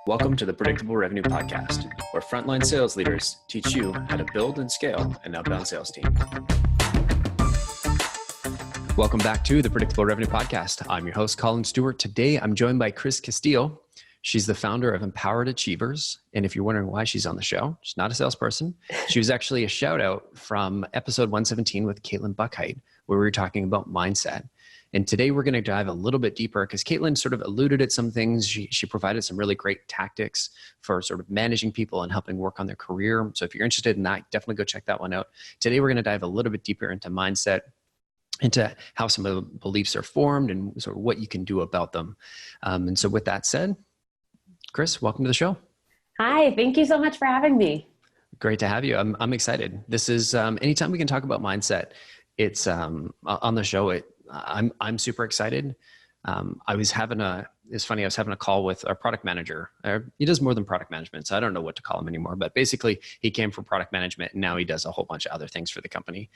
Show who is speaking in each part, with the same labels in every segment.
Speaker 1: Welcome to the Predictable Revenue Podcast, where frontline sales leaders teach you how to build and scale an outbound sales team. Welcome back to the Predictable Revenue Podcast. I'm your host, Collin Stewart. Today, I'm joined by Chris Castillo. She's the founder of Empowered Achievers. And if you're wondering why she's on the show, she's not a salesperson. She was actually a shout out from episode 117 with Caitlin Buckheit, where we were talking about mindset. And today we're going to dive a little bit deeper because Caitlin sort of alluded at some things. She provided some really great tactics for sort of managing people and helping work on their career. So if you're interested in that, definitely go check that one out. Today we're going to dive a little bit deeper into mindset, into how some of the beliefs are formed and sort of what you can do about them. And so with that said, Chris, welcome to the show.
Speaker 2: Hi, thank you so much for having me.
Speaker 1: Great to have you. I'm excited. This is anytime we can talk about mindset, it's on the show. I'm super excited. It's funny, I was having a call with our product manager. He does more than product management, so I don't know what to call him anymore, but basically he came from product management and now he does a whole bunch of other things for the company.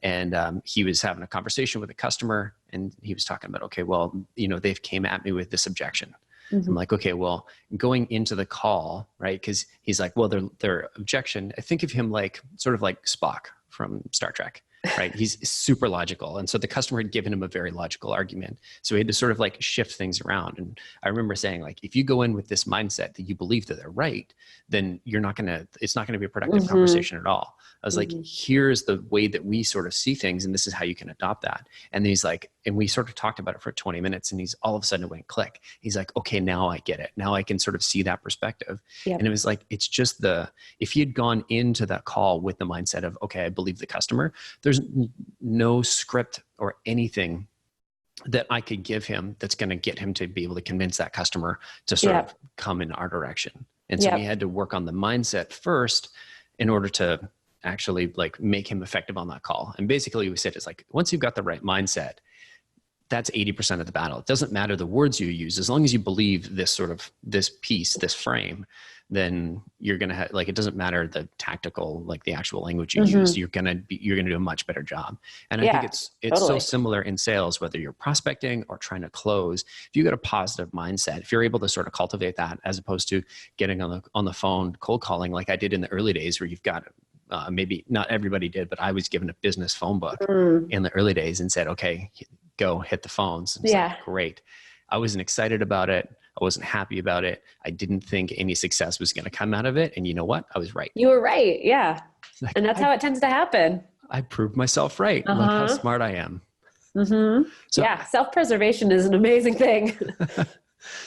Speaker 1: And he was having a conversation with a customer and he was talking about, okay, well, they've came at me with this objection. Mm-hmm. I'm like, okay, well, going into the call, right? Because he's like, well, their objection, I think of him like sort of like Spock from Star Trek. Right. He's super logical. And so the customer had given him a very logical argument. So he had to sort of like shift things around. And I remember saying, like, if you go in with this mindset that you believe that they're right, then it's not going to be a productive conversation at all. I was like, here's the way that we sort of see things. And this is how you can adopt that. And then he's like, and we sort of talked about it for 20 minutes and he's all of a sudden it went click. He's like, okay, now I get it. Now I can sort of see that perspective. Yep. And it was like, it's just if he had gone into that call with the mindset of, okay, I believe the customer, there's no script or anything that I could give him that's going to get him to be able to convince that customer to sort of come in our direction. And so we had to work on the mindset first in order to actually like make him effective on that call. And basically we said, it's like, once you've got the right mindset, that's 80% of the battle. It doesn't matter the words you use. As long as you believe this piece, this frame, then you're going to have, like, it doesn't matter the tactical, like the actual language you use, you're going to do a much better job. And I think it's totally so similar in sales, whether you're prospecting or trying to close. If you got a positive mindset, if you're able to sort of cultivate that, as opposed to getting on the phone, cold calling, like I did in the early days where you've got maybe not everybody did, but I was given a business phone book in the early days and said, okay, go hit the phones. And like, great. I wasn't excited about it. I wasn't happy about it. I didn't think any success was going to come out of it. And you know what? I was right.
Speaker 2: You were right. Yeah. Like, and that's how it tends to happen.
Speaker 1: I proved myself right. Look how smart I am.
Speaker 2: Mm-hmm. So, self-preservation is an amazing thing.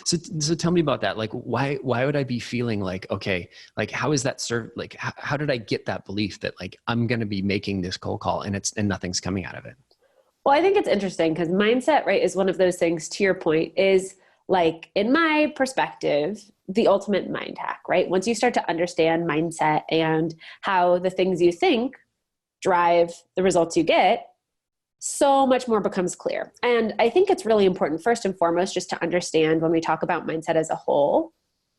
Speaker 1: So tell me about that. Like, why would I be feeling like, okay, like, how is that served? Like, how did I get that belief that like, I'm going to be making this cold call and nothing's coming out of it?
Speaker 2: Well, I think it's interesting because mindset, right, is one of those things, to your point, is like, in my perspective, the ultimate mind hack, right? Once you start to understand mindset and how the things you think drive the results you get, so much more becomes clear. And I think it's really important, first and foremost, just to understand when we talk about mindset as a whole,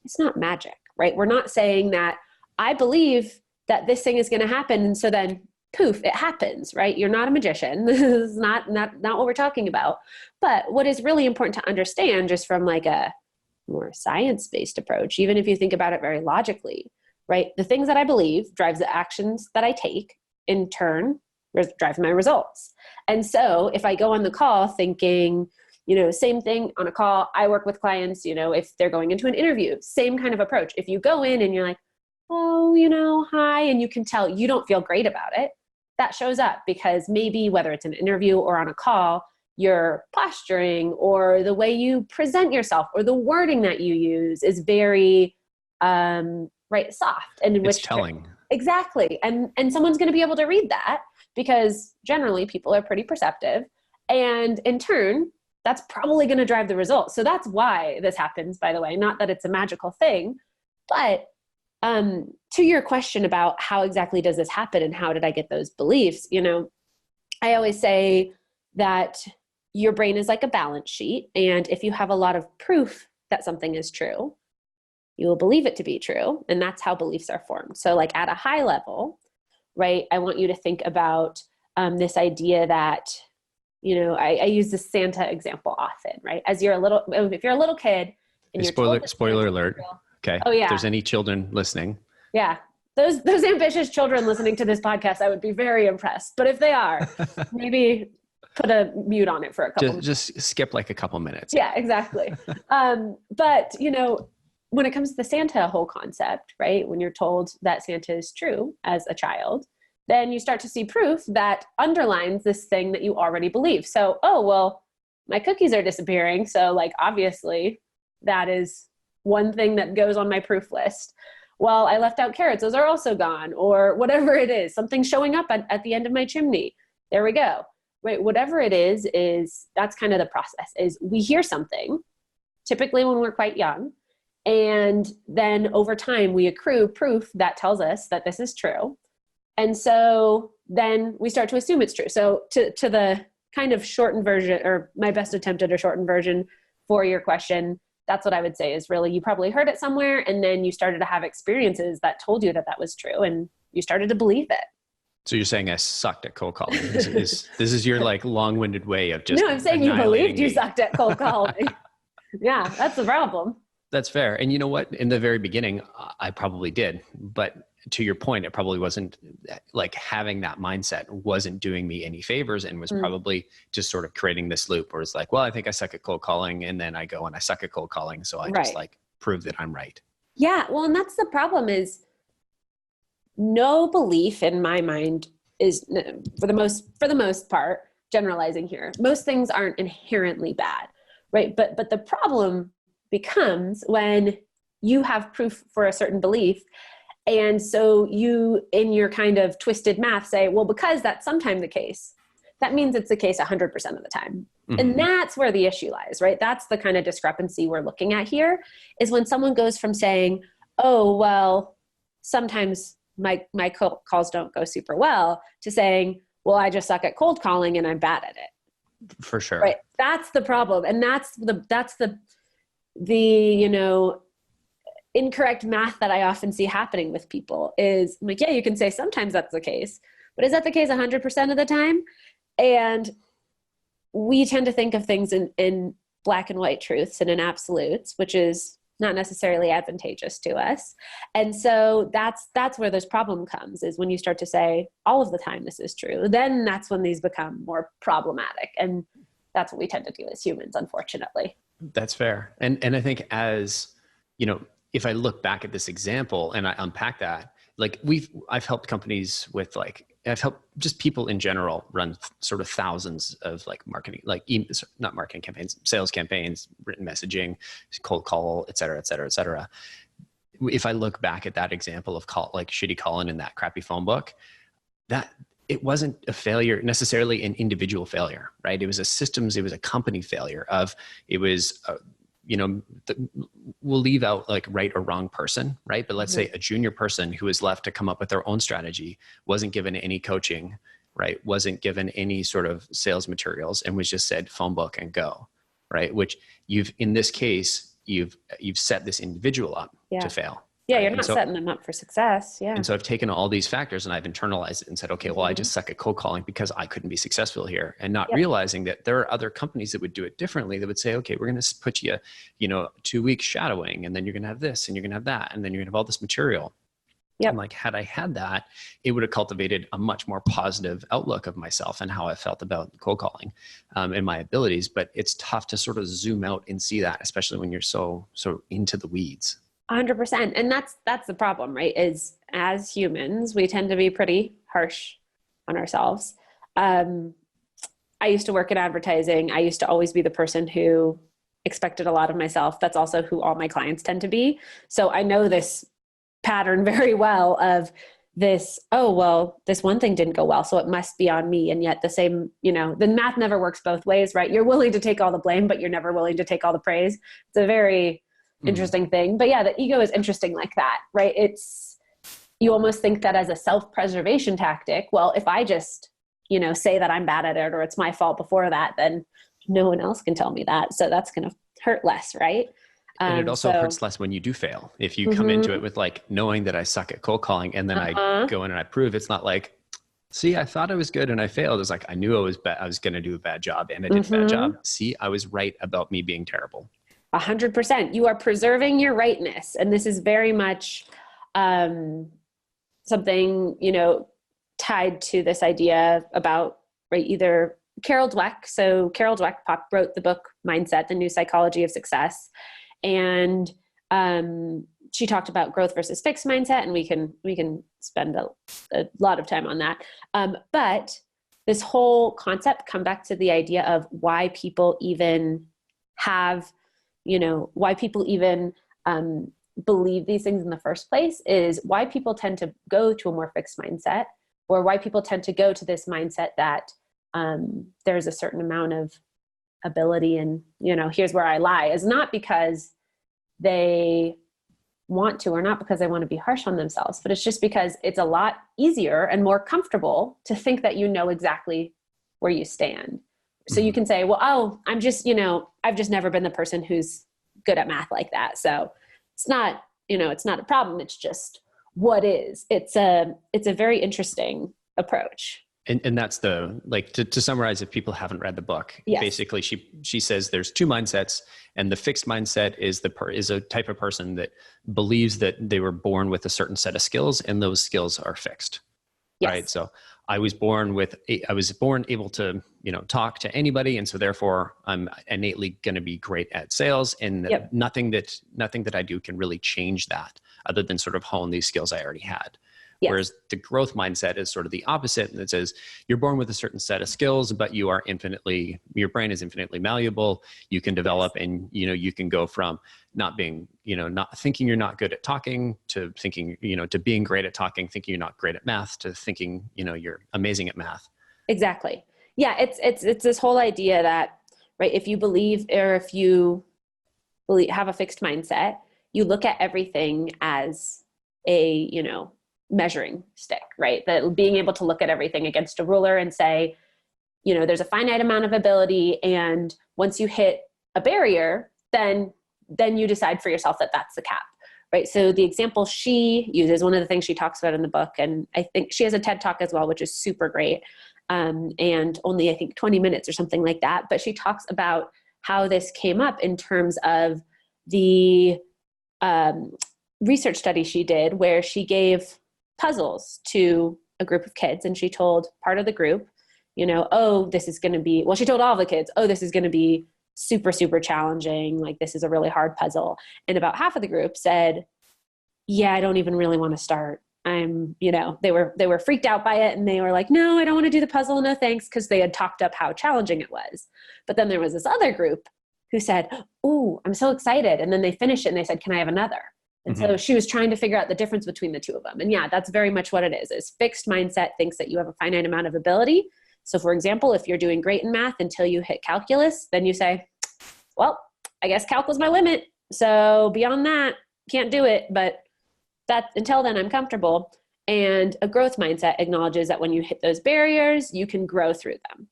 Speaker 2: it's not magic, right? We're not saying that I believe that this thing is going to happen, and so then poof, it happens, right? You're not a magician. This is not what we're talking about. But what is really important to understand, just from like a more science-based approach, even if you think about it very logically, right? The things that I believe drives the actions that I take, in turn drive my results. And so if I go on the call thinking, same thing on a call, I work with clients, if they're going into an interview, same kind of approach. If you go in and you're like, oh, hi, and you can tell you don't feel great about it, that shows up because maybe whether it's an interview or on a call, your posturing or the way you present yourself or the wording that you use is very soft. And
Speaker 1: it's telling.
Speaker 2: Exactly. And someone's going to be able to read that because generally people are pretty perceptive. And in turn, that's probably going to drive the results. So that's why this happens, by the way, not that it's a magical thing, but to your question about how exactly does this happen and how did I get those beliefs? I always say that your brain is like a balance sheet. And if you have a lot of proof that something is true, you will believe it to be true. And that's how beliefs are formed. So like at a high level, right, I want you to think about this idea that, I use the Santa example often, right? If you're a little kid and you're
Speaker 1: spoiler alert. Okay.
Speaker 2: Oh, yeah.
Speaker 1: If there's any children listening.
Speaker 2: Yeah. Those ambitious children listening to this podcast, I would be very impressed. But if they are, maybe put a mute on it for a couple minutes.
Speaker 1: Just skip like a couple minutes.
Speaker 2: Yeah, exactly. But, when it comes to the Santa whole concept, right? When you're told that Santa is true as a child, then you start to see proof that underlines this thing that you already believe. So, oh, well, my cookies are disappearing. So like, obviously that is one thing that goes on my proof list. Well, I left out carrots. Those are also gone, or whatever it is, something showing up at the end of my chimney. There we go. Right. Whatever it is that's kind of the process. Is we hear something typically when we're quite young. And then over time we accrue proof that tells us that this is true. And so then we start to assume it's true. So to the kind of shortened version, or my best attempt at a shortened version for your question, that's what I would say is really, you probably heard it somewhere and then you started to have experiences that told you that that was true and you started to believe it.
Speaker 1: So you're saying I sucked at cold calling. This is your like long-winded way of just.
Speaker 2: No, I'm saying you believed you sucked at cold calling. Yeah, that's the problem.
Speaker 1: That's fair. And you know what? In the very beginning, I probably did. But to your point, it probably wasn't like having that mindset wasn't doing me any favors and was probably just sort of creating this loop where it's like, well, I think I suck at cold calling. And then I go and I suck at cold calling. So I just like prove that I'm right. Yeah.
Speaker 2: Well, and that's the problem is no belief in my mind is for the most part, generalizing here, most things aren't inherently bad. Right. But the problem becomes when you have proof for a certain belief. And so you, in your kind of twisted math, say, well, because that's sometimes the case, that means it's the case 100% of the time. Mm-hmm. And that's where the issue lies, right? That's the kind of discrepancy we're looking at here, is when someone goes from saying, oh, well, sometimes my cold calls don't go super well, to saying, well, I just suck at cold calling and I'm bad at it.
Speaker 1: For sure.
Speaker 2: Right. That's the problem. And that's the incorrect math that I often see happening with people is I'm like, yeah, you can say sometimes that's the case, but is that the case 100% of the time? And we tend to think of things in black and white truths and in absolutes, which is not necessarily advantageous to us. And so that's where this problem comes, is when you start to say all of the time this is true, then that's when these become more problematic. And that's what we tend to do as humans, unfortunately.
Speaker 1: That's fair. And I think as, if I look back at this example and I unpack that, like I've helped companies with I've helped just people in general run sort of thousands of marketing, not marketing campaigns, sales campaigns, written messaging, cold call, et cetera, et cetera, et cetera. If I look back at that example of shitty Collin in that crappy phone book, that it wasn't a failure, necessarily an individual failure, right? It was it was a company failure we'll leave out right or wrong person, right? But let's say a junior person who was left to come up with their own strategy, wasn't given any coaching, right? Wasn't given any sort of sales materials and was just said phone book and go, right? Which in this case, you've set this individual up to fail.
Speaker 2: Yeah, you're not setting them up for success. Yeah.
Speaker 1: And so I've taken all these factors and I've internalized it and said, okay, well, I just suck at cold calling because I couldn't be successful here, and not realizing that there are other companies that would do it differently, that would say, okay, we're going to put you, 2 weeks shadowing, and then you're going to have this and you're going to have that, and then you're going to have all this material. Yep. And had I had that, it would have cultivated a much more positive outlook of myself and how I felt about cold calling and my abilities. But it's tough to sort of zoom out and see that, especially when you're so into the weeds.
Speaker 2: 100%. And that's the problem, right? Is as humans, we tend to be pretty harsh on ourselves. I used to work in advertising. I used to always be the person who expected a lot of myself. That's also who all my clients tend to be. So I know this pattern very well of this, oh, well, this one thing didn't go well, so it must be on me. And yet the same, the math never works both ways, right? You're willing to take all the blame, but you're never willing to take all the praise. It's a very interesting thing. But yeah, the ego is interesting like that, right? You almost think that as a self-preservation tactic, well, if I just, say that I'm bad at it or it's my fault before that, then no one else can tell me that. So that's going to hurt less, right?
Speaker 1: And it also hurts less when you do fail. If you come into it with knowing that I suck at cold calling and then I go in and I prove, it's not like, see, I thought I was good and I failed. It's I knew I was going to do a bad job and I did a bad job. See, I was right about me being terrible.
Speaker 2: 100%. You are preserving your rightness. And this is very much something, you know, tied to this idea about, right, either Carol Dweck. So Carol Dweck wrote the book Mindset, The New Psychology of Success. And she talked about growth versus fixed mindset, and we can spend a lot of time on that. But this whole concept come back to the idea of why people even have, you know, why people even believe these things in the first place is why people tend to go to a more fixed mindset, or why people tend to go to this mindset that there's a certain amount of ability and, you know, here's where I lie, is not because they want to, or not because they want to be harsh on themselves, but it's just because it's a lot easier and more comfortable to think that you know exactly where you stand. So you can say, well, oh, I'm just, you know, I've just never been the person who's good at math like that. So it's not, you know, it's not a problem. It's just what is. It's a very interesting approach.
Speaker 1: And that's the, like, to summarize, if people haven't read the book,
Speaker 2: yes.
Speaker 1: Basically she says there's two mindsets, and the fixed mindset is a type of person that believes that they were born with a certain set of skills, and those skills are fixed. Yes. Right. So I was born able to, you know, talk to anybody. And so therefore I'm innately going to be great at sales, and yep. nothing that I do can really change that, other than sort of hone these skills I already had. Yes. Whereas the growth mindset is sort of the opposite. And it says you're born with a certain set of skills, but your brain is infinitely malleable. You can develop, yes. and, you know, you can go from not being, you know, not thinking you're not good at talking, to thinking, you know, to being great at talking, thinking you're not great at math, to thinking, you know, you're amazing at math.
Speaker 2: Exactly. Yeah. It's this whole idea that, right, if you believe, or if you have a fixed mindset, you look at everything as a, you know, measuring stick, right? That being able to look at everything against a ruler and say, you know, there's a finite amount of ability, and once you hit a barrier, then you decide for yourself that that's the cap, right? So the example she uses, one of the things she talks about in the book, and I think she has a TED Talk as well, which is super great, and only, I think, 20 minutes or something like that. But she talks about how this came up in terms of the research study she did, where she gave puzzles to a group of kids, and she told part of the group, you know, oh, this is going to be, well, she told all the kids, oh, this is going to be super, super challenging. Like, this is a really hard puzzle. And about half of the group said, yeah, I don't even really want to start. You know, they were freaked out by it, and they were like, no, I don't want to do the puzzle. No, thanks. Cause they had talked up how challenging it was. But then there was this other group who said, oh, I'm so excited. And then they finished it and they said, can I have another? And mm-hmm. so she was trying to figure out the difference between the two of them. And yeah, that's very much what it is fixed mindset thinks that you have a finite amount of ability. So for example, if you're doing great in math until you hit calculus, then you say, well, I guess calc was my limit. So beyond that, can't do it. But until then, I'm comfortable. And a growth mindset acknowledges that when you hit those barriers, you can grow through them.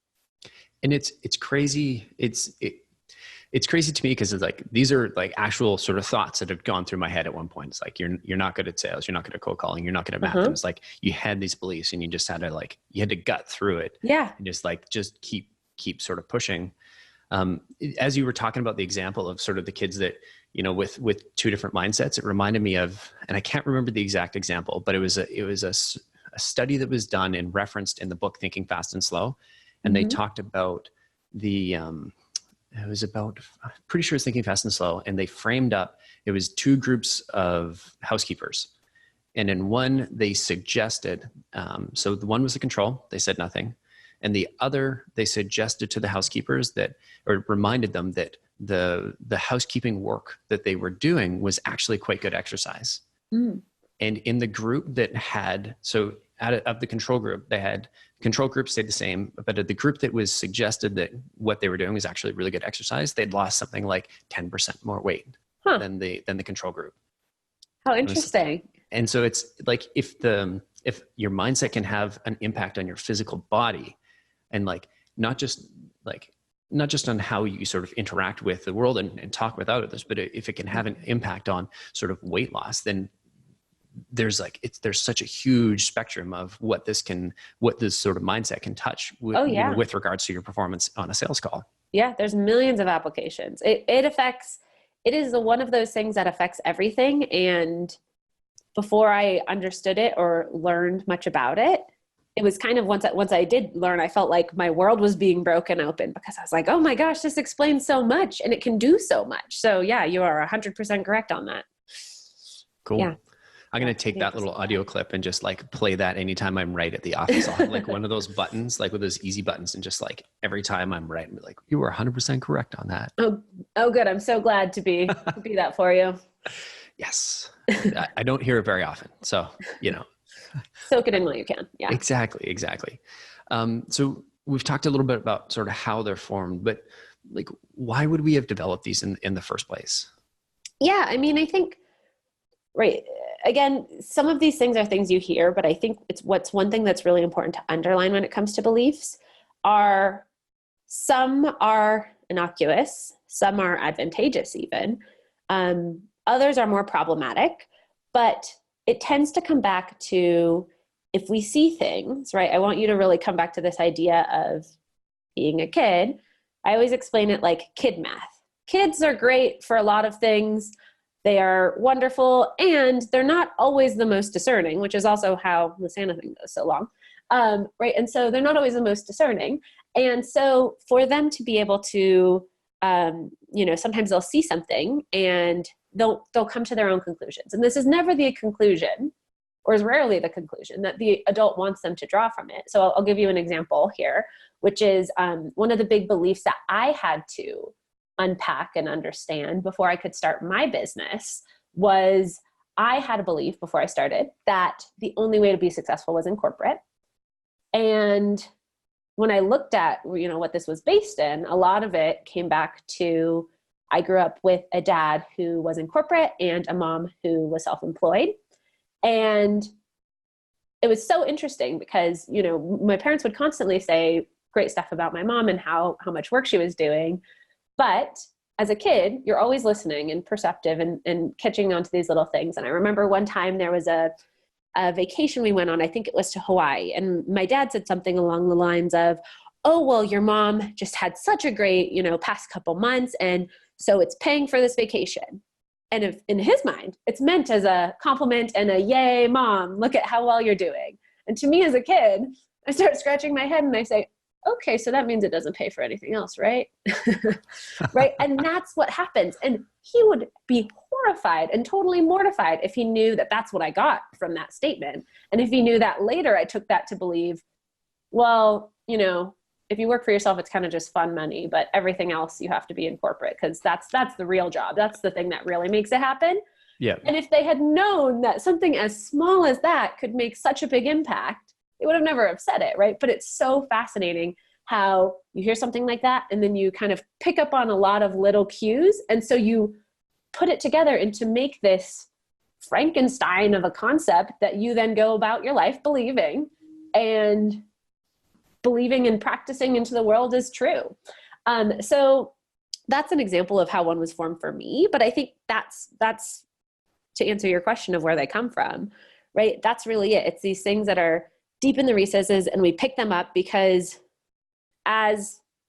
Speaker 1: And it's crazy. It's crazy to me, because it's like, these are like actual sort of thoughts that have gone through my head at one point. It's like, you're not good at sales. You're not good at cold calling. You're not good at math. And it's like, you had these beliefs, and you just had to you had to gut through it. Yeah. And just keep sort of pushing. As you were talking about the example of sort of the kids that, you know, with two different mindsets, it reminded me of, and I can't remember the exact example, but it was a study that was done and referenced in the book, Thinking Fast and Slow. And mm-hmm. they talked about it was about, I'm pretty sure it's Thinking Fast and Slow. And they framed up, it was two groups of housekeepers. And in one, they suggested, so the one was the control, they said nothing. And the other, they suggested to the housekeepers or reminded them that the housekeeping work that they were doing was actually quite good exercise. Mm. And in the group that had, so of the control group, control group stayed the same, but the group that was suggested that what they were doing was actually really good exercise, they'd lost something like 10% more weight than the control group.
Speaker 2: How interesting.
Speaker 1: And so it's like, if your mindset can have an impact on your physical body, and not just on how you sort of interact with the world and talk with others, but if it can have an impact on sort of weight loss, then there's such a huge spectrum of what this sort of mindset can touch with regards to your performance on a sales call.
Speaker 2: Yeah. There's millions of applications. It affects it is one of those things that affects everything. And before I understood it or learned much about it, it was kind of once I did learn, I felt like my world was being broken open because I was like, oh my gosh, this explains so much and it can do so much. So yeah, you are 100% correct on that.
Speaker 1: Cool.
Speaker 2: Yeah.
Speaker 1: I'm going to take that little audio clip and just like play that anytime I'm right at the office. I'll have like one of those buttons, like with those easy buttons. And just like every time I'm right, I'm like, you were 100% correct on that.
Speaker 2: Oh, good. I'm so glad to be that for you.
Speaker 1: Yes. I don't hear it very often. So,
Speaker 2: soak it in while you can. Yeah.
Speaker 1: Exactly. So we've talked a little bit about sort of how they're formed, but like, why would we have developed these in the first place?
Speaker 2: Yeah. I mean, I think, right. Again, some of these things are things you hear, but I think what's one thing that's really important to underline when it comes to beliefs are some are innocuous, some are advantageous even. Others are more problematic, but it tends to come back to if we see things, right? I want you to really come back to this idea of being a kid. I always explain it like kid math. Kids are great for a lot of things. They are wonderful, and they're not always the most discerning, which is also how the Santa thing goes so long, right? And so they're not always the most discerning. And so for them to be able to, sometimes they'll see something and they'll come to their own conclusions. And this is never the conclusion, or is rarely the conclusion that the adult wants them to draw from it. So I'll give you an example here, which is one of the big beliefs that I had to unpack and understand before I could start my business was I had a belief before I started that the only way to be successful was in corporate. And when I looked at, what this was based in, a lot of it came back to, I grew up with a dad who was in corporate and a mom who was self-employed. And it was so interesting because, my parents would constantly say great stuff about my mom and how much work she was doing. But as a kid, you're always listening and perceptive and catching on to these little things. And I remember one time there was a vacation we went on, I think it was to Hawaii. And my dad said something along the lines of, oh, well, your mom just had such a great, past couple months. And so it's paying for this vacation. And if in his mind, it's meant as a compliment and a yay, mom, look at how well you're doing. And to me as a kid, I start scratching my head and I say, okay, so that means it doesn't pay for anything else, right? Right. And that's what happens. And he would be horrified and totally mortified if he knew that that's what I got from that statement. And if he knew that later I took that to believe, well, if you work for yourself, it's kind of just fun money, but everything else you have to be in corporate because that's the real job. That's the thing that really makes it happen.
Speaker 1: Yeah.
Speaker 2: And if they had known that something as small as that could make such a big impact, they would have never have said it, right? But it's so fascinating how you hear something like that and then you kind of pick up on a lot of little cues. And so you put it together and to make this Frankenstein of a concept that you then go about your life believing and practicing into the world is true. So that's an example of how one was formed for me. But I think that's to answer your question of where they come from, right? That's really it. It's these things that are deep in the recesses and we pick them up because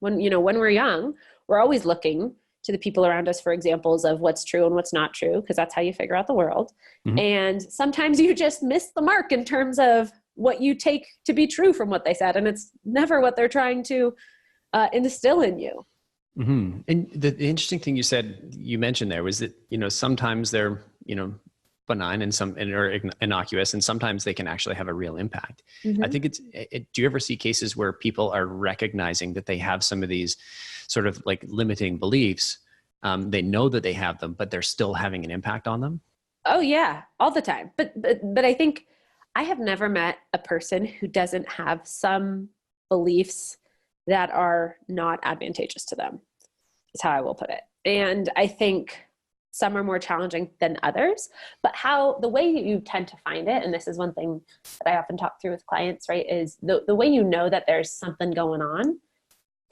Speaker 2: when we're young, we're always looking to the people around us for examples of what's true and what's not true, because that's how you figure out the world. Mm-hmm. And sometimes you just miss the mark in terms of what you take to be true from what they said. And it's never what they're trying to instill in you.
Speaker 1: Mm-hmm. And the interesting thing you mentioned there was that, sometimes they're, benign and or innocuous, and sometimes they can actually have a real impact. Mm-hmm. I think do you ever see cases where people are recognizing that they have some of these sort of like limiting beliefs? They know that they have them, but they're still having an impact on them?
Speaker 2: Oh yeah, all the time. But I think I have never met a person who doesn't have some beliefs that are not advantageous to them, is how I will put it. And I think some are more challenging than others, but the way you tend to find it, and this is one thing that I often talk through with clients, right, is the way you know that there's something going on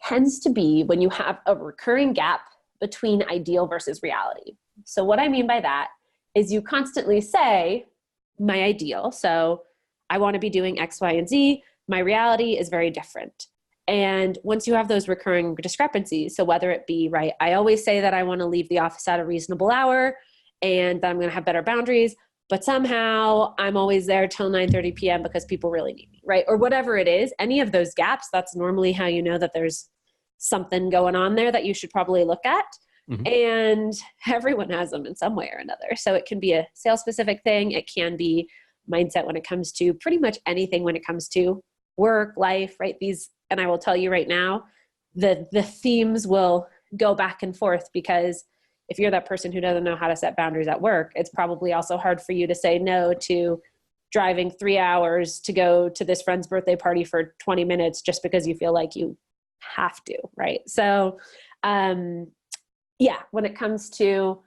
Speaker 2: tends to be when you have a recurring gap between ideal versus reality. So what I mean by that is you constantly say, my ideal, so I want to be doing X, Y, and Z, my reality is very different. And once you have those recurring discrepancies, so whether it be, right, I always say that I want to leave the office at a reasonable hour and that I'm going to have better boundaries, but somehow I'm always there till 9:30 p.m. because people really need me, right? Or whatever it is, any of those gaps, that's normally how you know that there's something going on there that you should probably look at. Mm-hmm. And everyone has them in some way or another. So it can be a sales specific thing. It can be mindset when it comes to pretty much anything when it comes to work, life, right? And I will tell you right now, the themes will go back and forth, because if you're that person who doesn't know how to set boundaries at work, it's probably also hard for you to say no to driving 3 hours to go to this friend's birthday party for 20 minutes just because you feel like you have to, right? So, yeah, when it comes to,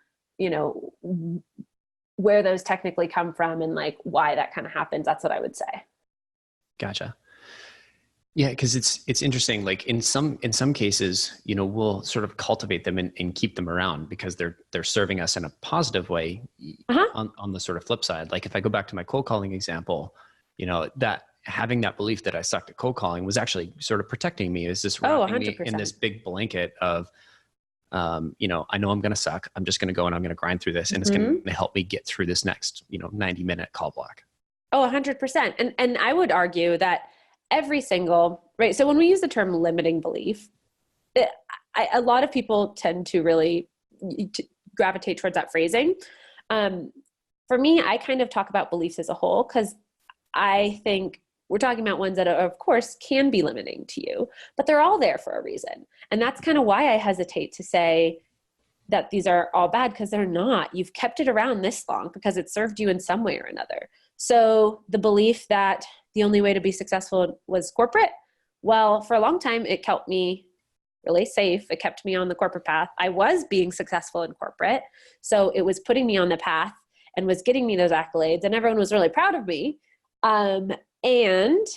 Speaker 2: where those technically come from and like why that kind of happens, that's what I would say.
Speaker 1: Gotcha. Yeah, because it's interesting. Like in some cases, we'll sort of cultivate them and keep them around because they're serving us in a positive way. On the sort of flip side, like if I go back to my cold calling example, that having that belief that I sucked at cold calling was actually sort of protecting me. Is this wrapping me in this big blanket of, I know I'm going to suck. I'm just going to go and I'm going to grind through this, and it's going to help me get through this next 90-minute call block.
Speaker 2: 100%. And I would argue that every single, right. So when we use the term limiting belief, a lot of people tend to really gravitate towards that phrasing. For me, I kind of talk about beliefs as a whole, because I think we're talking about ones that are, of course, can be limiting to you, but they're all there for a reason. And that's kind of why I hesitate to say that these are all bad, because they're not. You've kept it around this long because it served you in some way or another. So the belief that the only way to be successful was corporate, well, for a long time, it kept me really safe. It kept me on the corporate path. I was being successful in corporate. So it was putting me on the path and was getting me those accolades, and everyone was really proud of me. And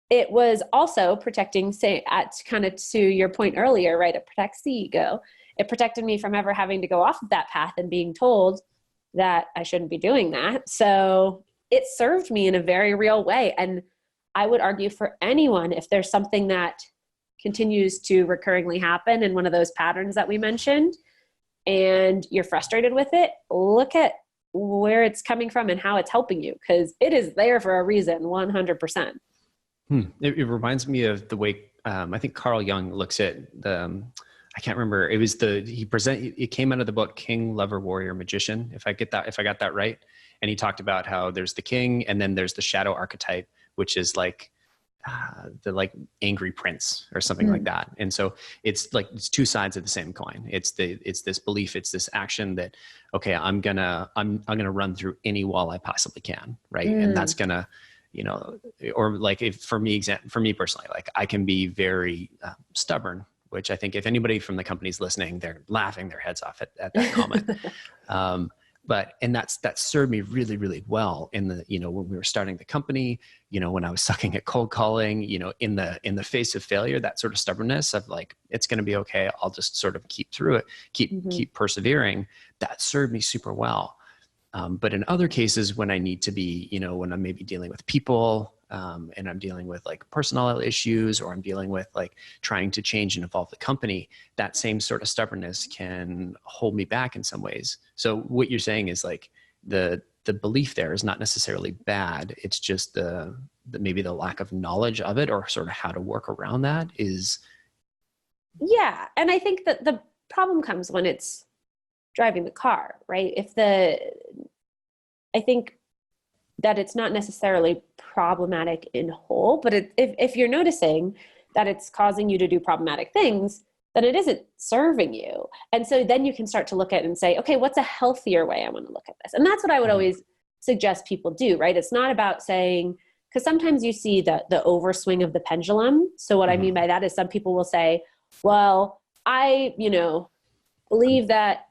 Speaker 2: it was also protecting, say, at kind of to your point earlier, right? It protects the ego. It protected me from ever having to go off of that path and being told that I shouldn't be doing that. So it served me in a very real way. And I would argue for anyone, if there's something that continues to recurringly happen in one of those patterns that we mentioned, and you're frustrated with it, look at where it's coming from and how it's helping you, because it is there for a reason, 100%.
Speaker 1: It reminds me of the way I think Carl Jung looks at I can't remember. It was it came out of the book King, Lover, Warrior, Magician. If I got that right. And he talked about how there's the king, and then there's the shadow archetype, which is like the angry prince or something like that. And so it's two sides of the same coin. It's this belief, it's this action that, okay, I'm gonna run through any wall I possibly can, right? And that's gonna, or like for me personally, like I can be very stubborn, which I think if anybody from the company's listening, they're laughing their heads off at that comment. And that served me really, really well in the, when we were starting the company, when I was sucking at cold calling, in the face of failure, that sort of stubbornness of like, it's going to be okay. I'll just sort of keep through it, keep persevering. That served me super well. But in other cases, when I need to be, when I'm maybe dealing with people, and I'm dealing with like personnel issues, or I'm dealing with like trying to change and evolve the company, that same sort of stubbornness can hold me back in some ways. So what you're saying is like the belief there is not necessarily bad. It's just maybe the lack of knowledge of it, or sort of how to work around that is.
Speaker 2: Yeah. And I think that the problem comes when it's driving the car, right? I think that it's not necessarily problematic in whole, but if you're noticing that it's causing you to do problematic things, then it isn't serving you. And so then you can start to look at it and say, okay, what's a healthier way I want to look at this? And that's what I would always suggest people do, right? It's not about saying, because sometimes you see the overswing of the pendulum. So what I mean by that is some people will say, well, I, believe that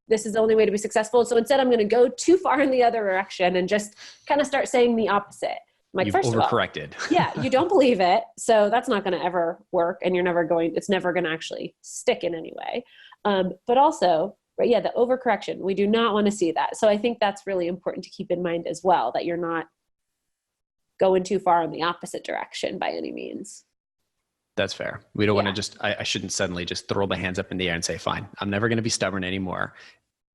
Speaker 2: this is the only way to be successful. So instead I'm going to go too far in the other direction and just kind of start saying the opposite. I'm like,
Speaker 1: you've
Speaker 2: first
Speaker 1: overcorrected.
Speaker 2: of all, yeah, you don't believe it. So that's not going to ever work. And it's never going to actually stick in any way. But also, right, yeah, the overcorrection, we do not want to see that. So I think that's really important to keep in mind as well, that you're not going too far in the opposite direction by any means.
Speaker 1: That's fair. We don't want
Speaker 2: Yeah.
Speaker 1: to just, I shouldn't suddenly just throw my hands up in the air and say, fine, I'm never going to be stubborn anymore.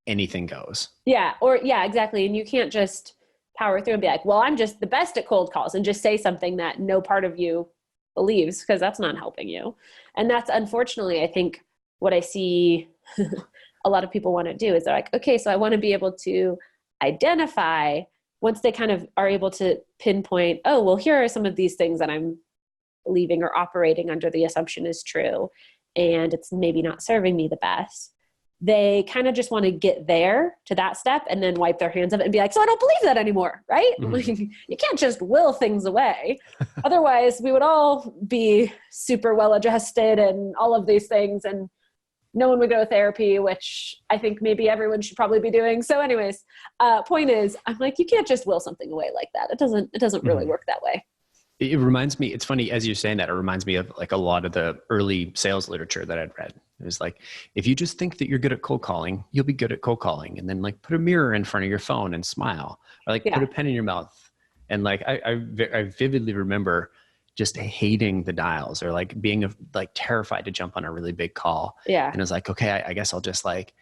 Speaker 1: Anything goes.
Speaker 2: Yeah. Or yeah, exactly. And you can't just power through and be like, well, I'm just the best at cold calls, and just say something that no part of you believes, because that's not helping you. And that's unfortunately, I think, what I see a lot of people want to do is they're like, okay, so I want to be able to identify, once they kind of are able to pinpoint, oh, well, here are some of these things that I'm believing or operating under the assumption is true, and it's maybe not serving me the best. They kind of just want to get there to that step and then wipe their hands of it and be like, so I don't believe that anymore, right?
Speaker 1: Mm-hmm.
Speaker 2: You can't just will things away. Otherwise, we would all be super well adjusted and all of these things, and no one would go to therapy, which I think maybe everyone should probably be doing. So anyways, point is, I'm like, you can't just will something away like that. It doesn't really work that way.
Speaker 1: It reminds me, it's funny, as you're saying that, it reminds me of like a lot of the early sales literature that I'd read. It was like, if you just think that you're good at cold calling, you'll be good at cold calling. And then like put a mirror in front of your phone and smile, or like put a pen in your mouth. And like, I vividly remember just hating the dials, or like being like terrified to jump on a really big call.
Speaker 2: Yeah.
Speaker 1: And I was like, okay, I guess I'll just like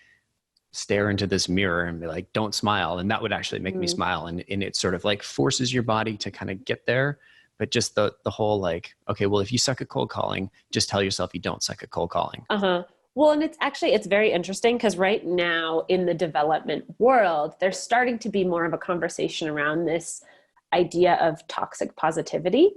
Speaker 1: stare into this mirror and be like, don't smile. And that would actually make me smile. And it sort of like forces your body to kind of get there. But just the whole like, okay, well, if you suck at cold calling, just tell yourself you don't suck at cold calling.
Speaker 2: Well, and it's very interesting, because right now in the development world, there's starting to be more of a conversation around this idea of toxic positivity.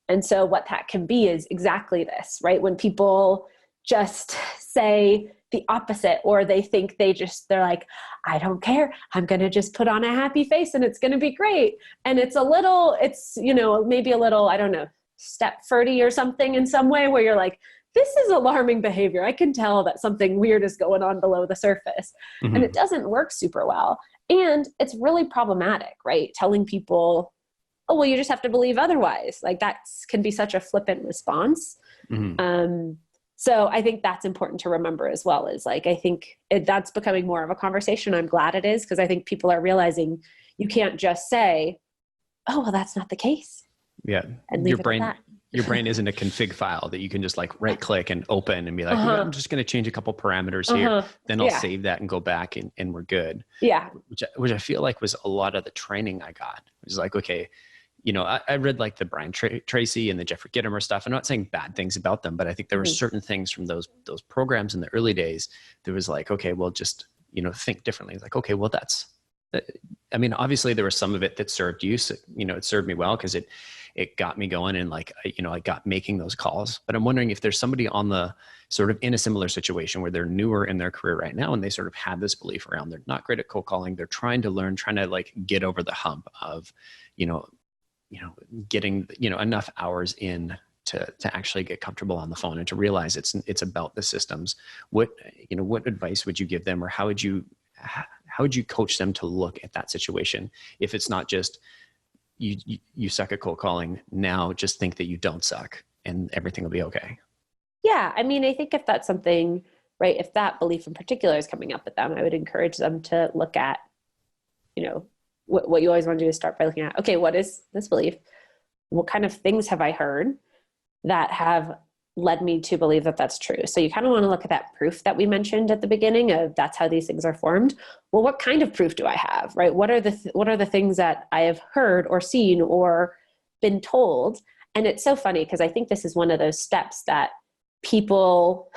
Speaker 2: And so what that can be is exactly this, right? When people just say the opposite, or they think they're like, I don't care, I'm going to just put on a happy face and it's going to be great. And it's maybe a little, I don't know, step 30 or something in some way, where you're like, this is alarming behavior. I can tell that something weird is going on below the surface. Mm-hmm. And it doesn't work super well. And it's really problematic, right? Telling people, oh, well, you just have to believe otherwise. Like that can be such a flippant response. Mm-hmm. So I think that's important to remember as well, is like, I think that's becoming more of a conversation. I'm glad it is, because I think people are realizing you can't just say, oh, well, that's not the case.
Speaker 1: Yeah.
Speaker 2: And leave it at that.
Speaker 1: Your brain isn't a config file that you can just like right click and open and be like, I'm just going to change a couple parameters here. Then I'll save that and go back and we're good.
Speaker 2: Yeah.
Speaker 1: Which I feel like was a lot of the training I got. It was like, okay, I read like the Brian Tracy and the Jeffrey Gitomer stuff. I'm not saying bad things about them, but I think there were certain things from those programs in the early days that was like, okay, well, just, think differently. It's like, okay, well, obviously there was some of it that served you. So, it served me well, because it got me going, and like, I got making those calls. But I'm wondering if there's somebody on the sort of in a similar situation where they're newer in their career right now, and they sort of have this belief around, they're not great at cold calling. They're trying to learn, trying to like get over the hump of, getting, enough hours in to actually get comfortable on the phone and to realize it's about the systems. What advice would you give them, or how would you coach them to look at that situation? If it's not just you suck at cold calling, now just think that you don't suck and everything will be okay. Yeah.
Speaker 2: I think if that's something, right, if that belief in particular is coming up with them, I would encourage them to look at, what you always want to do is start by looking at, okay, what is this belief? What kind of things have I heard that have led me to believe that that's true? So you kind of want to look at that proof that we mentioned at the beginning of, that's how these things are formed. Well, what kind of proof do I have, right? What are the things that I have heard or seen or been told? And it's so funny, because I think this is one of those steps that people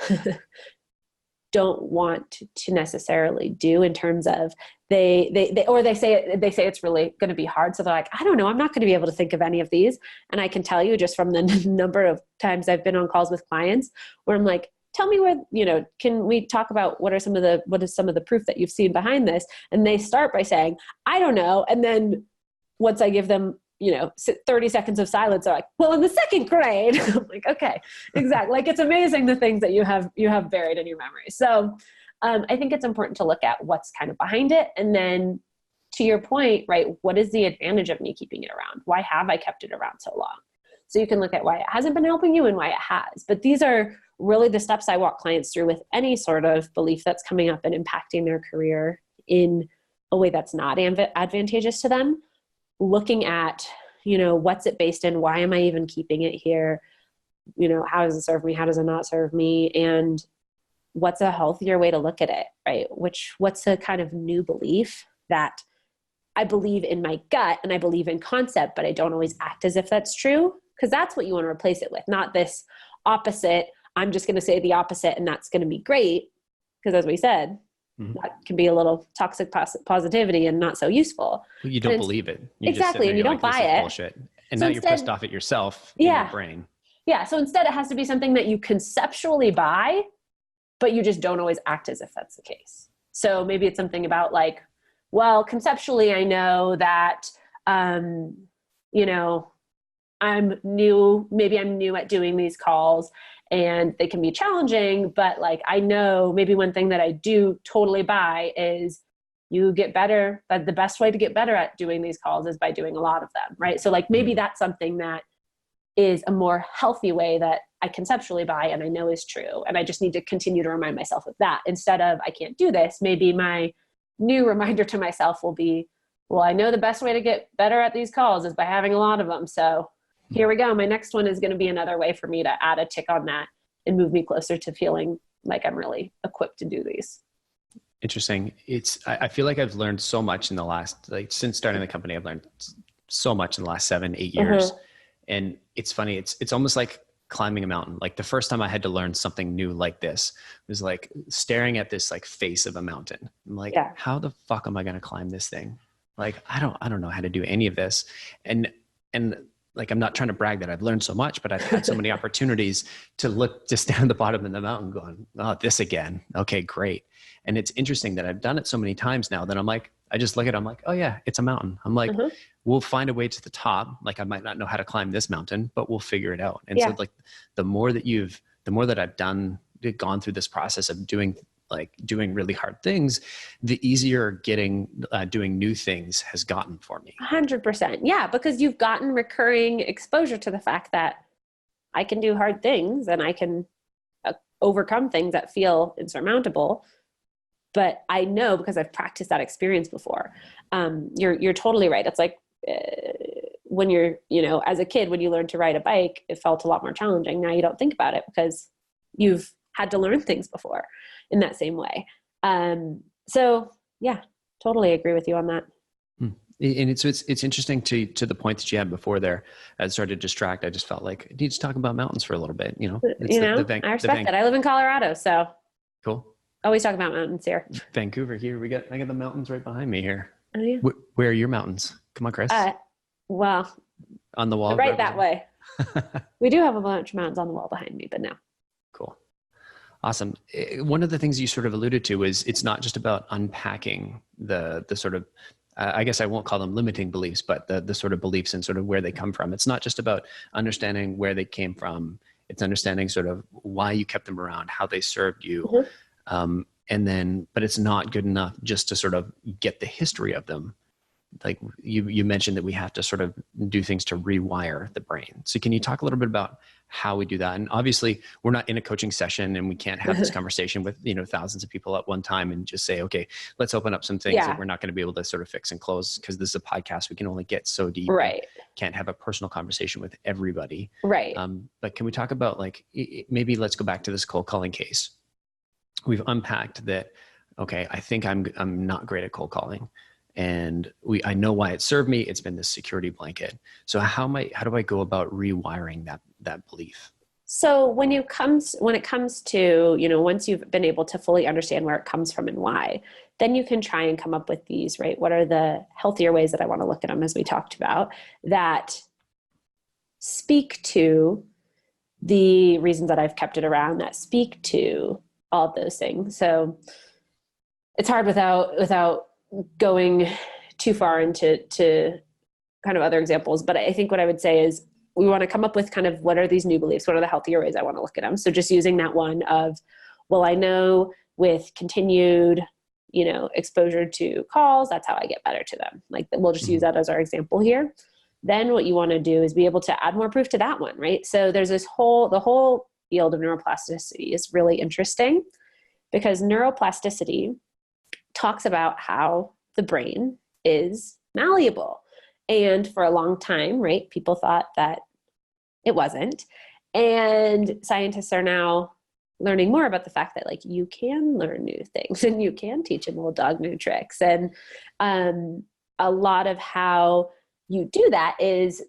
Speaker 2: don't want to necessarily do, in terms of they say it's really going to be hard. So they're like, I don't know, I'm not going to be able to think of any of these. And I can tell you just from the number of times I've been on calls with clients where I'm like, tell me where, can we talk about what is some of the proof that you've seen behind this? And they start by saying, I don't know. And then once I give them, 30 seconds of silence, they're like, well, in the second grade. I'm like, okay, exactly. Like, it's amazing the things that you have buried in your memory. So I think it's important to look at what's kind of behind it. And then to your point, right, what is the advantage of me keeping it around? Why have I kept it around so long? So you can look at why it hasn't been helping you and why it has. But these are really the steps I walk clients through with any sort of belief that's coming up and impacting their career in a way that's not advantageous to them. Looking at, what's it based in? Why am I even keeping it here? how does it serve me? How does it not serve me? And what's a healthier way to look at it, right? What's a kind of new belief that I believe in my gut and I believe in concept, but I don't always act as if that's true? Because that's what you want to replace it with, not this opposite. I'm just going to say the opposite and that's going to be great. Because as we said, that can be a little toxic positivity and not so useful.
Speaker 1: Well, you don't believe it.
Speaker 2: Exactly. And you don't buy it.
Speaker 1: Bullshit. And so now you're pissed off at yourself in your brain.
Speaker 2: Yeah. So instead it has to be something that you conceptually buy, but you just don't always act as if that's the case. So maybe it's something about like, well, conceptually, I know that, I'm new at doing these calls and they can be challenging, but like, I know maybe one thing that I do totally buy is you get better, but the best way to get better at doing these calls is by doing a lot of them, right? So like, maybe that's something that is a more healthy way that I conceptually buy and I know is true. And I just need to continue to remind myself of that instead of, I can't do this. Maybe my new reminder to myself will be, well, I know the best way to get better at these calls is by having a lot of them. So here we go. My next one is going to be another way for me to add a tick on that and move me closer to feeling like I'm really equipped to do these.
Speaker 1: Interesting. I feel like I've learned so much in the last, since starting the company, I've learned so much in the last 7-8 years. And it's funny. It's almost like climbing a mountain. Like the first time I had to learn something new like this was like staring at this like face of a mountain. I'm like, how the fuck am I going to climb this thing? Like, I don't know how to do any of this. And like, I'm not trying to brag that I've learned so much, but I've had so many opportunities to stand at the bottom of the mountain going, oh, this again. Okay, great. And it's interesting that I've done it so many times now that I'm like, I just look at it, I'm like, oh yeah, it's a mountain. I'm like, we'll find a way to the top. Like I might not know how to climb this mountain, but we'll figure it out. And so like the more that I've gone through this process of doing really hard things, the easier doing new things has gotten for me.
Speaker 2: 100%. Yeah. Because you've gotten recurring exposure to the fact that I can do hard things and I can overcome things that feel insurmountable. But I know because I've practiced that experience before. You're totally right. It's like when you're, as a kid, when you learned to ride a bike, it felt a lot more challenging. Now you don't think about it because you've had to learn things before in that same way. So yeah, totally agree with you on that.
Speaker 1: And it's interesting to the point that you had before there. I started to distract. I just felt like I need to talk about mountains for a little bit.
Speaker 2: I respect that. I live in Colorado, so
Speaker 1: cool.
Speaker 2: Always talk about mountains here.
Speaker 1: Vancouver here. I got the mountains right behind me here.
Speaker 2: Oh, yeah.
Speaker 1: Where are your mountains? Come on, Chris.
Speaker 2: Well,
Speaker 1: on the wall.
Speaker 2: Right that way. We do have a bunch of mountains on the wall behind me, but no.
Speaker 1: Cool. Awesome. One of the things you sort of alluded to is it's not just about unpacking the sort of, I guess I won't call them limiting beliefs, but the sort of beliefs and sort of where they come from. It's not just about understanding where they came from. It's understanding sort of why you kept them around, how they served you. But it's not good enough just to sort of get the history of them. Like you mentioned that we have to sort of do things to rewire the brain. So can you talk a little bit about how we do that? And obviously we're not in a coaching session and we can't have this conversation with, thousands of people at one time and just say, okay, let's open up some things that we're not going to be able to sort of fix and close because this is a podcast. We can only get so deep.
Speaker 2: Right.
Speaker 1: Can't have a personal conversation with everybody.
Speaker 2: Right.
Speaker 1: But can we talk about maybe let's go back to this cold calling case. We've unpacked that. Okay. I think I'm not great at cold calling. And I know why it served me. It's been this security blanket. So how do I go about rewiring that belief?
Speaker 2: So when it comes to, once you've been able to fully understand where it comes from and why, then you can try and come up with these, right? What are the healthier ways that I want to look at them, as we talked about, that speak to the reasons that I've kept it around, that speak to all of those things. So it's hard without going too far into kind of other examples. But I think what I would say is we want to come up with kind of what are these new beliefs? What are the healthier ways I want to look at them? So just using that one of, well, I know with continued, exposure to calls, that's how I get better to them. Like we'll just use that as our example here. Then what you want to do is be able to add more proof to that one, right? So there's the whole field of neuroplasticity is really interesting because neuroplasticity talks about how the brain is malleable. And for a long time, right, people thought that it wasn't. And scientists are now learning more about the fact that like you can learn new things and you can teach an old dog new tricks. And a lot of how you do that is,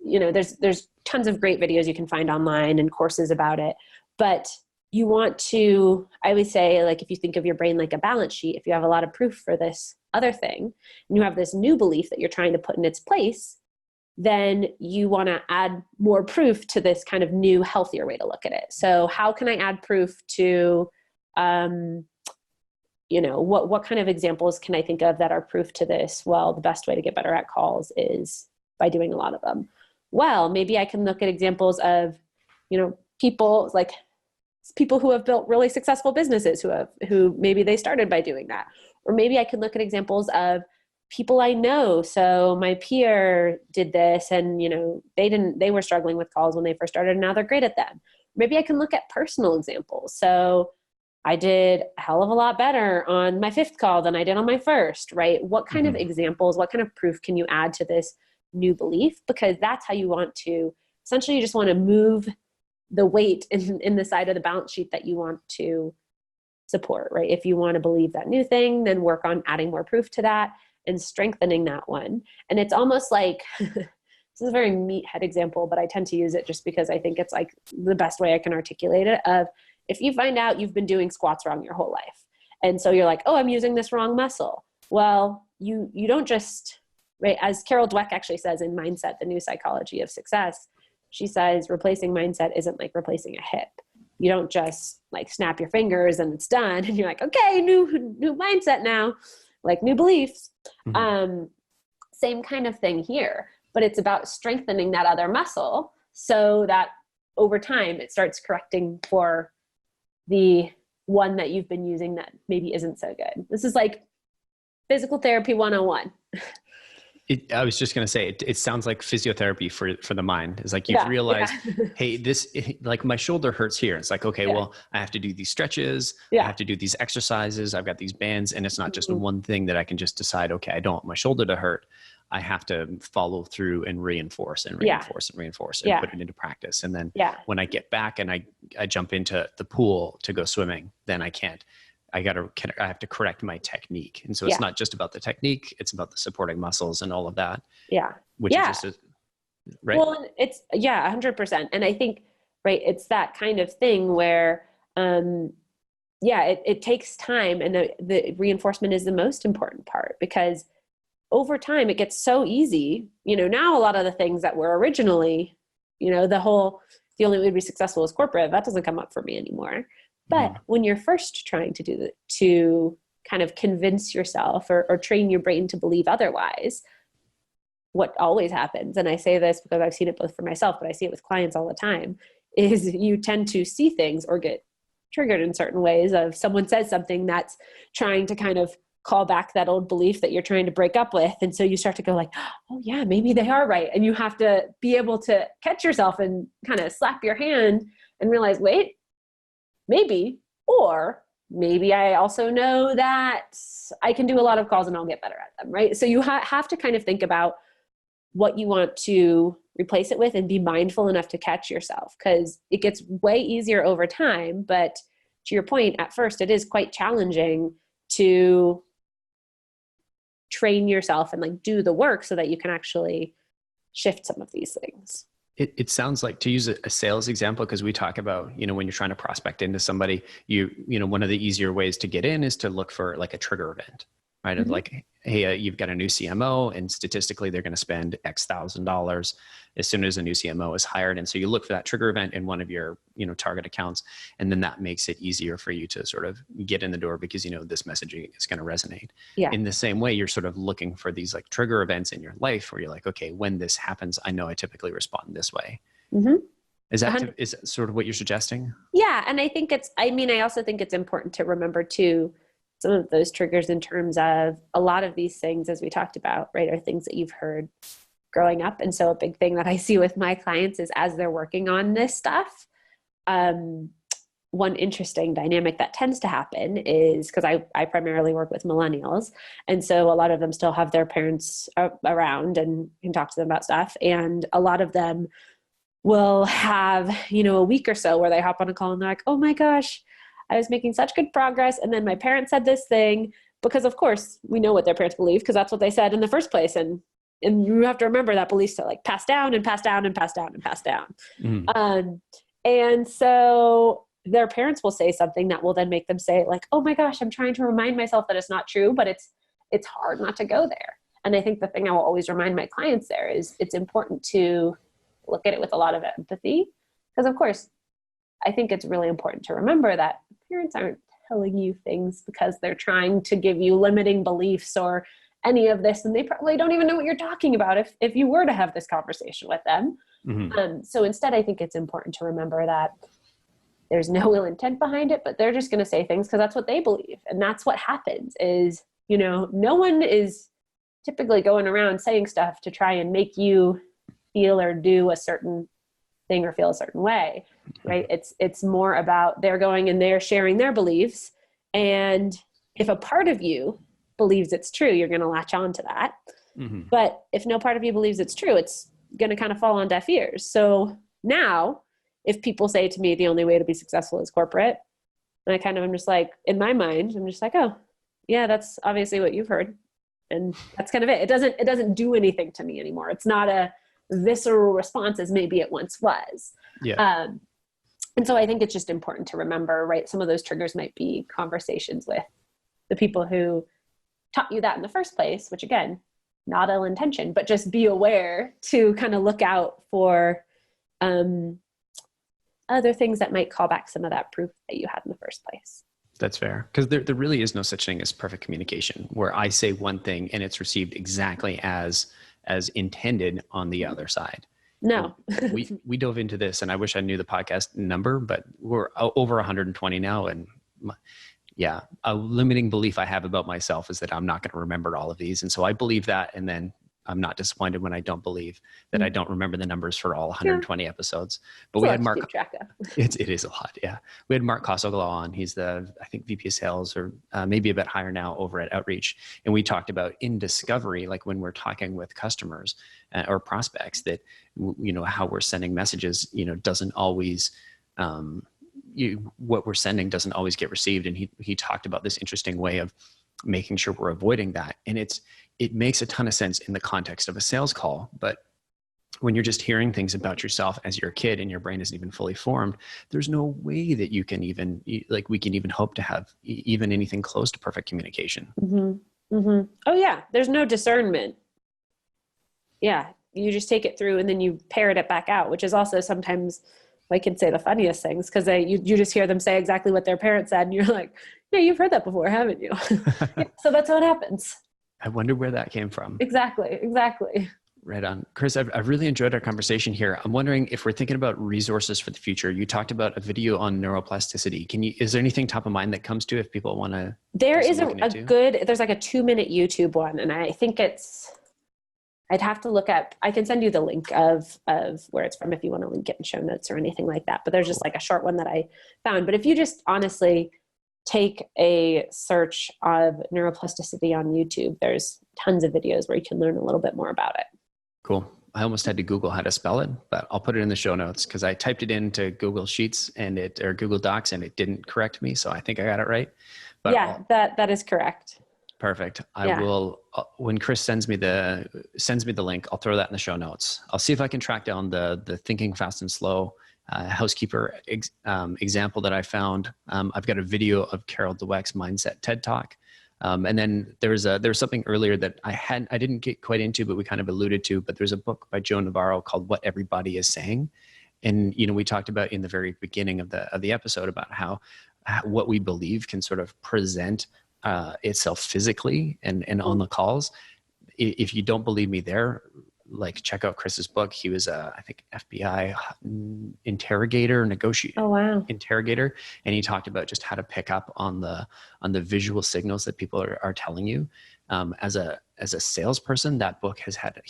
Speaker 2: there's tons of great videos you can find online and courses about it. But you want to, I would say, like, if you think of your brain like a balance sheet, if you have a lot of proof for this other thing, and you have this new belief that you're trying to put in its place, then you want to add more proof to this kind of new, healthier way to look at it. So how can I add proof to, what kind of examples can I think of that are proof to this? Well, the best way to get better at calls is by doing a lot of them. Well, maybe I can look at examples of, people who have built really successful businesses who maybe they started by doing that. Or maybe I could look at examples of people I know. So my peer did this and, they were struggling with calls when they first started and now they're great at them. Maybe I can look at personal examples. So I did a hell of a lot better on my 5th call than I did on my 1st, right? What kind of examples, what kind of proof can you add to this new belief? Because that's how you want to, essentially you just want to move the weight in the side of the balance sheet that you want to support, right? If you want to believe that new thing, then work on adding more proof to that and strengthening that one. And it's almost like, this is a very meathead example, but I tend to use it just because I think it's like the best way I can articulate it, of if you find out you've been doing squats wrong your whole life. And so you're like, oh, I'm using this wrong muscle. Well, you don't just, right? As Carol Dweck actually says in Mindset, the New Psychology of Success, she says replacing mindset isn't like replacing a hip. You don't just like snap your fingers and it's done. And you're like, okay, new mindset now, like new beliefs. Same kind of thing here, but it's about strengthening that other muscle so that over time it starts correcting for the one that you've been using that maybe isn't so good. This is like physical therapy 101.
Speaker 1: I was just going to say, it sounds like physiotherapy for the mind. It's like you've realized, hey, like my shoulder hurts here. It's like, okay, well, I have to do these stretches. I have to do these exercises. I've got these bands, and it's not just one thing that I can just decide, okay, I don't want my shoulder to hurt. I have to follow through and reinforce and put it into practice. And then when I get back and I jump into the pool to go swimming, then I can't. I have to correct my technique. And so it's not just about the technique, it's about the supporting muscles and all of that. Yeah. Which is just, right.
Speaker 2: Well, it's 100%. And I think, right, it's that kind of thing where, it takes time, and the reinforcement is the most important part, because over time it gets so easy, now a lot of the things that were originally, the only way to be successful is corporate, that doesn't come up for me anymore. But when you're first trying to do that, to kind of convince yourself or train your brain to believe otherwise, what always happens, and I say this because I've seen it both for myself, but I see it with clients all the time, is you tend to see things or get triggered in certain ways of someone says something that's trying to kind of call back that old belief that you're trying to break up with. And so you start to go like, oh yeah, maybe they are right. And you have to be able to catch yourself and kind of slap your hand and realize, wait, maybe, or maybe I also know that I can do a lot of calls and I'll get better at them, right? So you have to kind of think about what you want to replace it with and be mindful enough to catch yourself, because it gets way easier over time. But to your point, at first, it is quite challenging to train yourself and like do the work so that you can actually shift some of these things.
Speaker 1: It sounds like, to use a sales example, because we talk about, when you're trying to prospect into somebody, one of the easier ways to get in is to look for like a trigger event, right? Of like, hey, you've got a new CMO, and statistically they're going to spend X $1,000 as soon as a new CMO is hired. And so you look for that trigger event in one of your, target accounts, and then that makes it easier for you to sort of get in the door because, this messaging is going to resonate. Yeah. In the same way, you're sort of looking for these like trigger events in your life where you're like, okay, when this happens, I know I typically respond this way. Is that sort of what you're suggesting?
Speaker 2: Yeah. And I think I also think it's important to remember too, some of those triggers in terms of a lot of these things, as we talked about, right, are things that you've heard growing up. And so a big thing that I see with my clients is as they're working on this stuff, one interesting dynamic that tends to happen is, because I primarily work with millennials. And so a lot of them still have their parents around and can talk to them about stuff. And a lot of them will have, a week or so where they hop on a call and they're like, oh my gosh, I was making such good progress. And then my parents said this thing, because of course we know what their parents believe, because that's what they said in the first place. And you have to remember that beliefs to like pass down and pass down and pass down and pass down. And so their parents will say something that will then make them say like, oh my gosh, I'm trying to remind myself that it's not true, but it's hard not to go there. And I think the thing I will always remind my clients there is it's important to look at it with a lot of empathy. Because of course, I think it's really important to remember that parents aren't telling you things because they're trying to give you limiting beliefs or any of this. And they probably don't even know what you're talking about if you were to have this conversation with them. So instead, I think it's important to remember that there's no ill intent behind it, but they're just going to say things because that's what they believe. And that's what happens is, no one is typically going around saying stuff to try and make you feel or do a certain thing or feel a certain way, right? It's more about they're going and they're sharing their beliefs. And if a part of you believes it's true, you're going to latch on to that. But if no part of you believes it's true, it's going to kind of fall on deaf ears. So now if people say to me, the only way to be successful is corporate, and I kind of am just like, in my mind, I'm just like, oh yeah, that's obviously what you've heard. And that's kind of it. It doesn't do anything to me anymore. It's not a visceral response as maybe it once was.
Speaker 1: Yeah.
Speaker 2: And so I think it's just important to remember, right? Some of those triggers might be conversations with the people who taught you that in the first place, which again, not ill intention, but just be aware to kind of look out for other things that might call back some of that proof that you had in the first place.
Speaker 1: That's fair. Because there really is no such thing as perfect communication where I say one thing and it's received exactly as intended on the other side.
Speaker 2: No.
Speaker 1: we dove into this, and I wish I knew the podcast number, but we're over 120 now. And yeah, a limiting belief I have about myself is that I'm not going to remember all of these. And so I believe that, and then I'm not disappointed when I don't believe that I don't remember the numbers for all 120 episodes. But we had Mark.
Speaker 2: Keep track of.
Speaker 1: It is a lot, yeah. We had Mark Kosoglow on. He's I think VP of Sales, or maybe a bit higher now over at Outreach. And we talked about in discovery, like when we're talking with customers or prospects, that how we're sending messages, doesn't always. What we're sending doesn't always get received. And he talked about this interesting way of making sure we're avoiding that. And it makes a ton of sense in the context of a sales call, but when you're just hearing things about yourself as you're a kid and your brain isn't even fully formed, there's no way that you can even, we can even hope to have even anything close to perfect communication.
Speaker 2: Oh yeah. There's no discernment. Yeah. You just take it through and then you parrot it back out, which is also sometimes I can say the funniest things because you just hear them say exactly what their parents said and you're like, yeah, you've heard that before, haven't you? Yeah, so that's what happens.
Speaker 1: I wonder where that came from.
Speaker 2: Exactly.
Speaker 1: Right on. Chris, I've really enjoyed our conversation here. I'm wondering if we're thinking about resources for the future. You talked about a video on neuroplasticity. Is there anything top of mind that comes to if people want to?
Speaker 2: There is there's like a 2-minute YouTube one. And I think I'd have to look up, I can send you the link of where it's from if you want to link it in show notes or anything like that. But there's just like a short one that I found. But if you just honestly take a search of neuroplasticity on YouTube, there's tons of videos where you can learn a little bit more about it.
Speaker 1: Cool. I almost had to Google how to spell it, but I'll put it in the show notes because I typed it into Google Sheets or Google Docs and it didn't correct me. So I think I got it right. But
Speaker 2: yeah, that is correct.
Speaker 1: Perfect. I will, when Chris sends me the link, I'll throw that in the show notes. I'll see if I can track down the Thinking Fast and Slow housekeeper example that I found. I've got a video of Carol Dweck's Mindset TED Talk. And then there was something earlier that I didn't get quite into, but we kind of alluded to, but there's a book by Joe Navarro called What Everybody Is Saying. And, we talked about in the very beginning of the episode about how what we believe can sort of present itself physically and on the calls. If you don't believe me there, like check out Chris's book. He was I think FBI interrogator, interrogator. And he talked about just how to pick up on the visual signals that people are telling you. As a salesperson, that book has had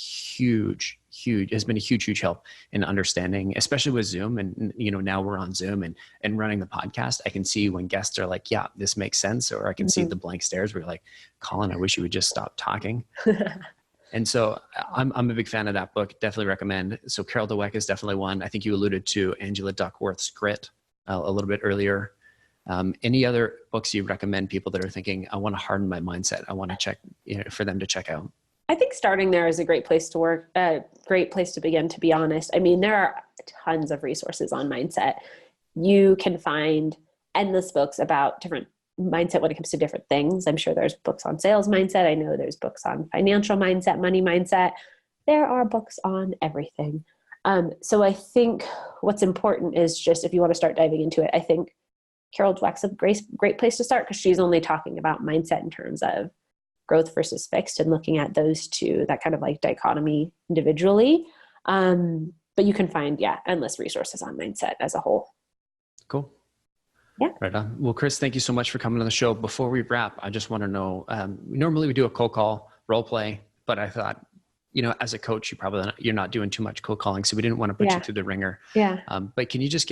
Speaker 1: has been a huge help in understanding, especially with Zoom. And, now we're on Zoom and running the podcast. I can see when guests are like, yeah, this makes sense. Or I can see the blank stares where you're like, Collin, I wish you would just stop talking. And so I'm a big fan of that book. Definitely recommend. So Carol Dweck is definitely one. I think you alluded to Angela Duckworth's Grit a little bit earlier. Any other books you recommend people that are thinking, I want to harden my mindset, I want to check, for them to check out?
Speaker 2: I think starting there is a great place to work, a great place to begin, to be honest. I mean, there are tons of resources on mindset. You can find endless books about different mindset when it comes to different things. I'm sure there's books on sales mindset. I know there's books on financial mindset, money mindset. There are books on everything. So I think what's important is just, if you want to start diving into it, I think Carol Dweck's a great place to start, because she's only talking about mindset in terms of growth versus fixed, and looking at those two, that kind of like dichotomy individually. But you can find, endless resources on mindset as a whole.
Speaker 1: Cool.
Speaker 2: Yeah.
Speaker 1: Right on. Well, Chris, thank you so much for coming on the show. Before we wrap, I just want to know, normally we do a cold call role play, but I thought, as a coach, you're not doing too much cold calling, so we didn't want to put you through the ringer.
Speaker 2: Yeah.
Speaker 1: But can you just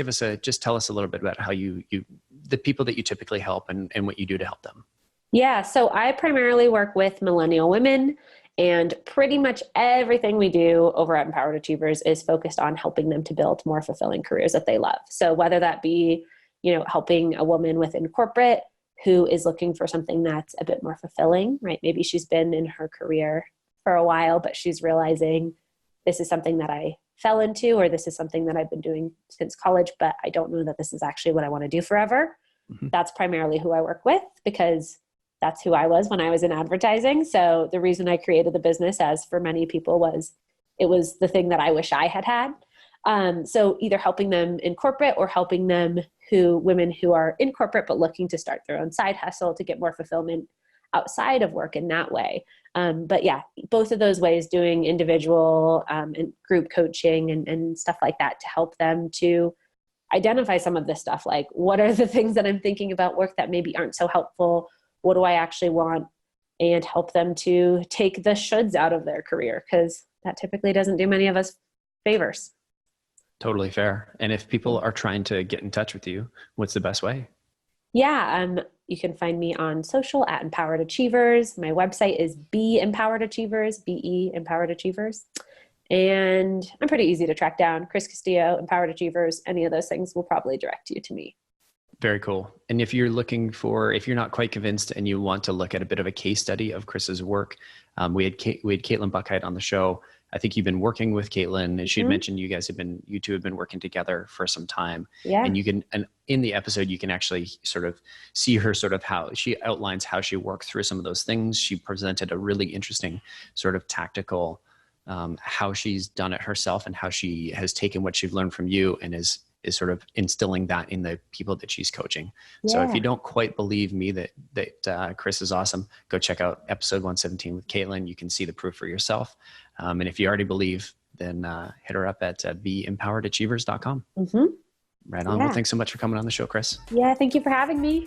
Speaker 1: tell us a little bit about how the people that you typically help and what you do to help them?
Speaker 2: Yeah. So I primarily work with millennial women, and pretty much everything we do over at Empowered Achievers is focused on helping them to build more fulfilling careers that they love. So whether that be, helping a woman within corporate who is looking for something that's a bit more fulfilling, right? Maybe she's been in her career for a while, but she's realizing this is something that I fell into, or this is something that I've been doing since college, but I don't know that this is actually what I want to do forever. Mm-hmm. That's primarily who I work with, because that's who I was when I was in advertising. So the reason I created the business, as for many people, was it was the thing that I wish I had had. So either helping them in corporate, or helping them women who are in corporate but looking to start their own side hustle to get more fulfillment outside of work in that way. But yeah, both of those ways, doing individual and group coaching and stuff like that, to help them to identify some of this stuff. Like, what are the things that I'm thinking about work that maybe aren't so helpful? What do I actually want? And help them to take the shoulds out of their career, because that typically doesn't do many of us favors.
Speaker 1: Totally fair. And if people are trying to get in touch with you, what's the best way?
Speaker 2: Yeah. You can find me on social at Empowered Achievers. My website is Be Empowered Achievers, BE Empowered Achievers. And I'm pretty easy to track down. Chris Castillo, Empowered Achievers, any of those things will probably direct you to me.
Speaker 1: Very cool. And if you're not quite convinced and you want to look at a bit of a case study of Chris's work, we had Caitlin Buckheit on the show. I think you've been working with Caitlin, and she had mentioned you two have been working together for some time.
Speaker 2: Yeah.
Speaker 1: And in the episode, you can actually sort of see her how she outlines how she worked through some of those things. She presented a really interesting sort of tactical, how she's done it herself, and how she has taken what she's learned from you and is sort of instilling that in the people that she's coaching. Yeah. So if you don't quite believe me that Chris is awesome, go check out episode 117 with Caitlin. You can see the proof for yourself. And if you already believe, then hit her up at beempoweredachievers.com. Mm-hmm. Right on. Yeah. Well, thanks so much for coming on the show, Chris.
Speaker 2: Yeah, thank you for having me.